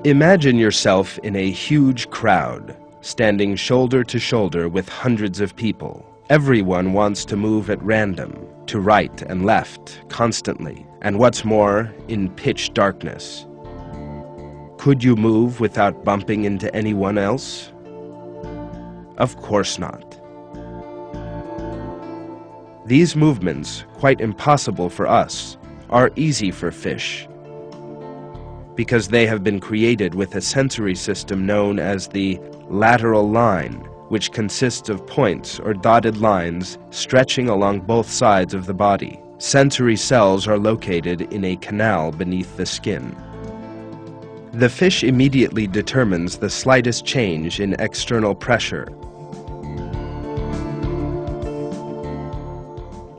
Imagine yourself in a huge crowd, standing shoulder to shoulder with hundreds of people. Everyone wants to move at random, to right and left, constantly, and what's more, in pitch darkness. Could you move without bumping into anyone else? Of course not. These movements, quite impossible for us, are easy for fish, because they have been created with a sensory system known as the lateral line, which consists of points or dotted lines stretching along both sides of the body. Sensory cells are located in a canal beneath the skin. The fish immediately determines the slightest change in external pressure.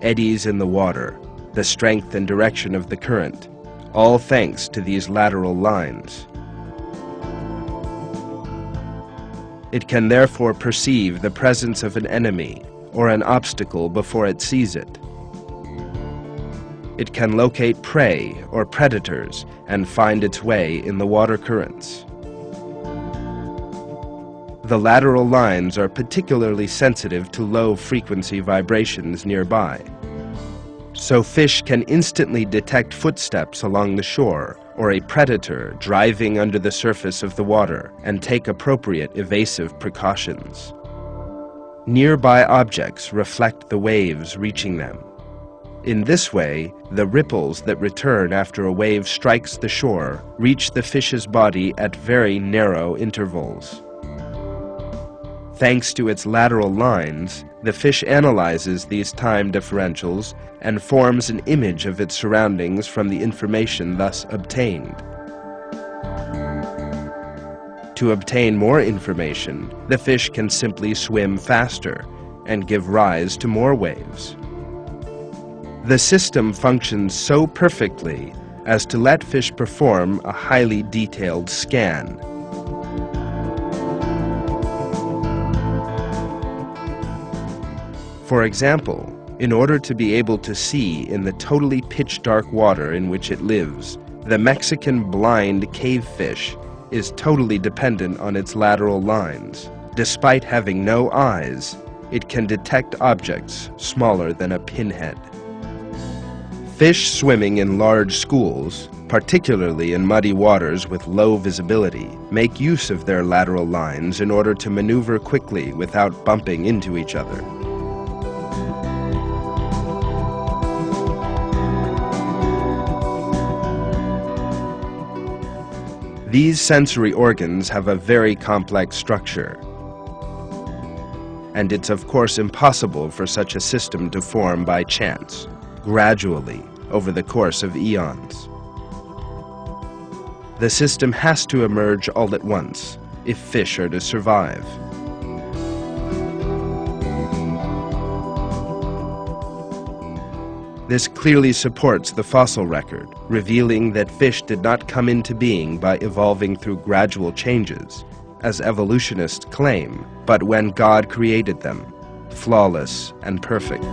Eddies in the water, the strength and direction of the current, all thanks to these lateral lines. It can therefore perceive the presence of an enemy or an obstacle before it sees it. It can locate prey or predators and find its way in the water currents. The lateral lines are particularly sensitive to low-frequency vibrations nearby. So fish can instantly detect footsteps along the shore or a predator driving under the surface of the water and take appropriate evasive precautions. Nearby objects reflect the waves reaching them. In this way, the ripples that return after a wave strikes the shore reach the fish's body at very narrow intervals. Thanks to its lateral lines, the fish analyzes these time differentials and forms an image of its surroundings from the information thus obtained. To obtain more information, the fish can simply swim faster and give rise to more waves. The system functions so perfectly as to let fish perform a highly detailed scan. For example, in order to be able to see in the totally pitch-dark water in which it lives, the Mexican blind cavefish is totally dependent on its lateral lines. Despite having no eyes, it can detect objects smaller than a pinhead. Fish swimming in large schools, particularly in muddy waters with low visibility, make use of their lateral lines in order to maneuver quickly without bumping into each other. These sensory organs have a very complex structure, and it's of course impossible for such a system to form by chance, gradually, over the course of eons. The system has to emerge all at once if fish are to survive. This clearly supports the fossil record, revealing that fish did not come into being by evolving through gradual changes, as evolutionists claim, but when God created them, flawless and perfect.